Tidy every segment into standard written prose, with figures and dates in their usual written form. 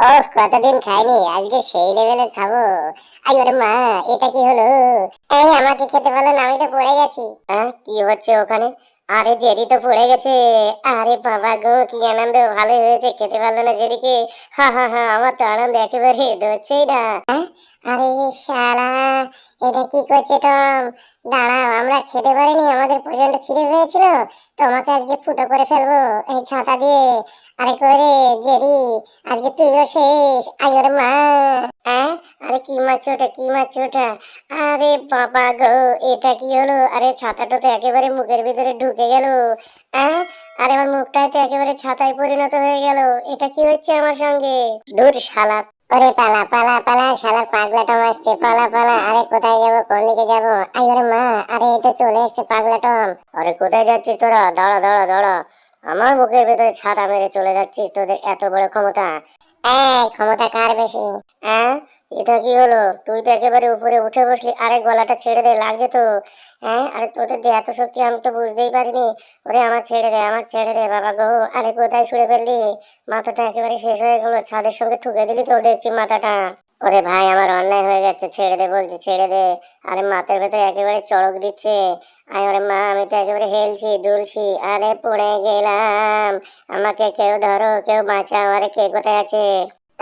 ওহ, কতদিন খাইনি, আজকে সেই লেভেলের খাবো। আই ওরে মা, এটা কি হলো? এই আমাকে খেতে বলো না, আমি তো পড়ে গেছি। হ্যাঁ, কি হচ্ছে ওখানে? আরে জেরি তো পড়ে গেছে। আরে বাবা গো, কি আনন্দ! ভালোই হয়েছে, খেতে পারলো না জেরিকে। হা হা হা, আমার তো আনন্দ একেবারে ধরছেই না। হ্যাঁ? আরে শালা, এটা কি করছে টম? দাঁড়াও, আমরা খেতে পারিনি, আমাদের প্রচন্ড খিদে পেয়েছিল। তোমাকে আজকে ফুটো করে ফেলবো এই ছাতা দিয়ে। আরে করে জেরি, আজকে তুইও শেষ। আই ওরে মা। হ্যাঁ? আরে কি মারছে ওটা, কি মারছে ওটা? আরে বাবা গো, এটা কি হলো? আরে ছাতাটা তো একেবারে মুখের ভিতরে ঢুকে গেল। হ্যাঁ? আরে আমার মুখটাই তো একেবারে ছাতায় পরিণত হয়ে গেল। এটা কি হচ্ছে আমার সঙ্গে? দূর শালা। ওরে পালা পালা পালা, শালার পাগলাটম আসছে, পালা পালা। আরে কোথায় যাবো, কোন দিকে যাবো? আই ওরে মা, আরে এই তো চলে এসছে পাগলাটম। আরে কোথায় যাচ্ছিস তোরা? দাঁড়া দাঁড়া দাঁড়া। আমার মুখের ভেতরে ছাতা মেরে চলে যাচ্ছিস? তোদের এত বড় ক্ষমতা! এই ক্ষমতা কার বেশি? হ্যাঁ? এটা কি হলো? তুই তো একেবারে উপরে উঠে বসলি। আরে গলাটা ছেড়ে দে, লাগছে তো। হ্যাঁ? আরে তোদের যে এত শক্তি আমি তো বুঝতেই পারিনি। ওরে আমার ছেড়ে দে, আমার ছেড়ে দে বাবা গো। আরে কোথায় ছুঁড়ে ফেললি? মাথাটা একেবারে শেষ হয়ে গেলো, ছাদের সঙ্গে ঠুকে দিলি তো দেখছি মাথাটা। ওরে ভাই, আমার অন্যায় হয়ে যাচ্ছে, ছেড়ে দে বলছি, ছেড়ে দে। আরে মাথার ভেতরে একেবারে চড়ক দিচ্ছে। আয় ওরে মা, আমি তো একেবারে হেলছি দুলছি। আরে পড়ে গেলাম, আমাকে কেউ ধরো, কেউ বাঁচাও। আরে কে কোথায় আছে?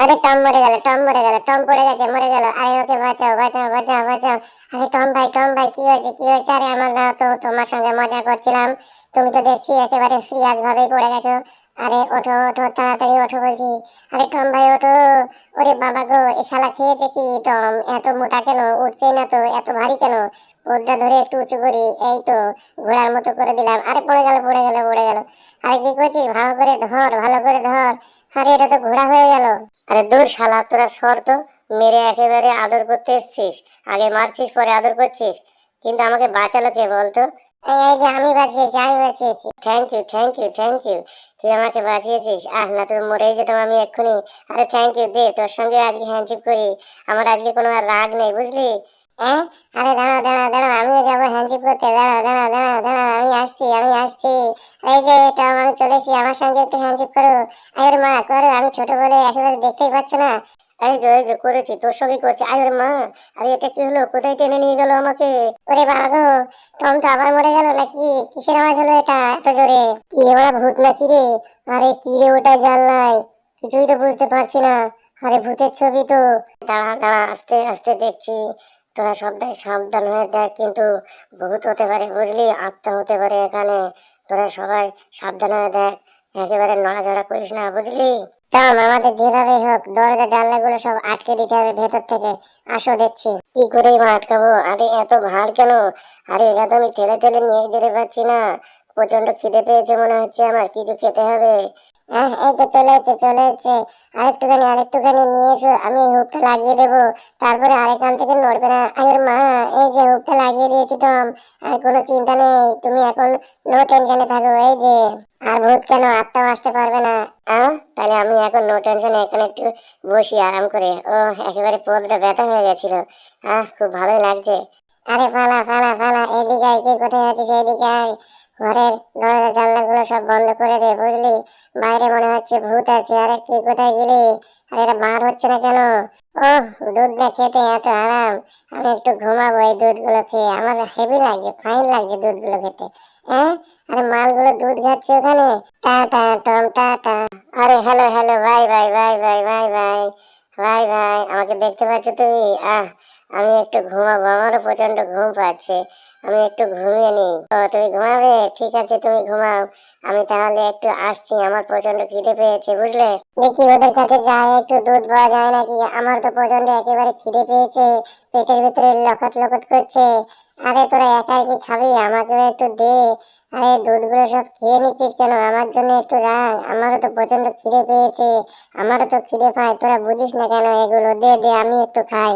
আরে টম মরে গেল, টম মরে গেল, টম পড়ে গেছে, মরে গেল। আরে ওকে বাঁচাও বাঁচাও বাঁচাও বাঁচাও। আরে টম ভাই, টম ভাই, কি হয়েছে, কি হয়েছে? আরে আমার না, তো তোমার সঙ্গে মজা করছিলাম, তুমি তো দেখছি একেবারে সিরিয়াস ভাবে পড়ে গেছো। আরে ওঠো ওঠো, তাড়াতাড়ি ওঠো বলছি। আরে টম ভাই ওঠো। ওরে বাবা গো, এ শালা খেয়েছে কি টম? এত মোটা কেন, উঠছে না তো, এত ভারী কেন? পথটা ধরে একটু উঁচু করি, এই তো ঘোড়ার মতো করে দিলাম। আরে পড়ে গেল পড়ে গেল পড়ে গেল। আরে কি করছিস? ভালো করে ধর, ভালো করে ধর। আরে এটা তো ঘোড়া হয়ে গেল। আরে দূর শালা, তোরা সর তো। মেরে একেবারে আদর করতে এসছিস, আগে মারছিস পরে আদর করছিস। কিন্তু আমাকে বাঁচালো কে বলতো? এই যে আমি বাঁচিয়েছি, আমি বাঁচিয়েছি। Thank you thank you thank you. তুই আমাকে বাঁচিয়েছিস, না তো মরেই যেতাম আমি এক্ষুনি। আরে থ্যাংক ইউ, দে, তোর সঙ্গে আজকে হ্যান্ডশেক করি। আমার আজকে কোনো আর রাগ নেই, বুঝলি? হ্যাঁ? আরে দাঁড়া দাঁড়া দাঁড়া, আমিও যাবো হ্যান্ডশেক করতে। দাঁড়া দাঁড়া দাঁড়া দাঁড়া, আমি আসছি আমি আসছি। এই যে টম, আমি চলেছি, আমার সঙ্গে একটু হ্যান্ডশেক করো। আরে মা করো, আমি ছোট বলে একেবারে দেখতেই পাচ্ছ না। এই যে করেছি, তোর সঙ্গে করছি। আরে মা, আরে এটা কি হলো? কোথায় টেনে নিয়ে গেল আমাকে? ওরে বাবা গো, টম তো আবার মরে গেল নাকি? কিসের আওয়াজ হলো এটা এত জোরে? কি ওরা ভূত নাকি রে? আরে কি রে ওটা জানলাই? কিছুই তো বুঝতে পারছি না। আরে ভূতের ছবি তো। দাঁড়া দাঁড়া, আস্তে আস্তে দেখছি। তোরা সাবধান সাবধান হয়ে দেখ, কিন্তু ভূত হতে পারে বুঝলি, আত্মা হতে পারে এখানে। তোরা সবাই সাবধান হয়ে দেখ, একেবারে নড়াচড়া করিস না, বুঝলি? টম, আমাদের যেভাবে হোক দরজা জানলাগুলো সব আটকে দিতে হবে ভেতর থেকে। আসো দেখছি। কি করেই বা আটকাবো? আরে এত ভার কেন? আরে এটা তো আমি ঠেলে ঠেলে নিয়ে যেতে পারছি না। প্রচন্ড খিদে পেয়েছে মনে হচ্ছে, আমার কিছু খেতে হবে। হ্যাঁ, এই তো চলে এসছে চলে এসছে। আরেকটুখানি আরেকটুখানি নিয়ে এসো, আমি এই হুকটা লাগিয়ে দেবো। তারপরে আরেকখান থেকে নড়বে না। আরে মা, এই যে হুকটা লাগিয়ে দিয়েছি টম। আর কোনো চিন্তা নেই, তুমি এখন নো টেনশনে থাকো। এই যে, আর ভূত কেন, আত্মাও আসতে পারবে না। তাহলে আমি এখন নো টেনশনে এখানে একটু বসি আরাম করে। ও, একেবারে পোদটা ব্যথা হয়ে গেছিল। খুব ভালোই লাগছে। আরে পালা পালা পালা, এদিকে আয়, কে কোথায় আছিস? এদিকে আয়। ঘরের দরজা জানলাগুলো সব বন্ধ করে দে, বুঝলি? বাইরে মনে হচ্ছে ভূত আছে। আরে কে কোথায় গেলি? আরে এটা বার হচ্ছে না কেন? ওহ, দুধটা খেতে এত আরাম। আমি একটু ঘুমাবো এই দুধগুলো খেয়ে, আমার হেভি লাগছে, ফাইন লাগছে দুধগুলো খেতে। হ্যাঁ? আরে মালগুলো দুধ খাচ্ছে ওখানে। Tata Tom tata. আরে hello hello, bye bye bye bye bye bye bye bye. আমাকে দেখতে পাচ্ছ তুমি? আমি একটু ঘুমাবো, আমারও প্রচন্ড ঘুম পাচ্ছে। আমি একটু ঘুমিয়ে নিই। ও, তুমি ঘুমাবে? ঠিক আছে, তুমি ঘুমাও। আমি তাহলে একটু আসছি, আমার প্রচন্ড খিদে পেয়েছে, বুঝলে? দেখি ওদের কাছে যাই, একটু দুধ পাওয়া যায় নাকি। আমার তো প্রচন্ড একেবারে খিদে পেয়েছে, পেটের ভিতরে লকট লকট করছে। আরে তোরা একাই কি খাবি? আমাকেও একটু দে। আরে দুধগুলো সব খেয়ে নিচ্ছিস কেন? আমার জন্য একটু রাখ, আমারও তো প্রচন্ড খিদে পেয়েছে। আমারও তো খিদে পায়, তোরা বুঝিস না কেন এগুলো? দে দে, আমি একটু খাই।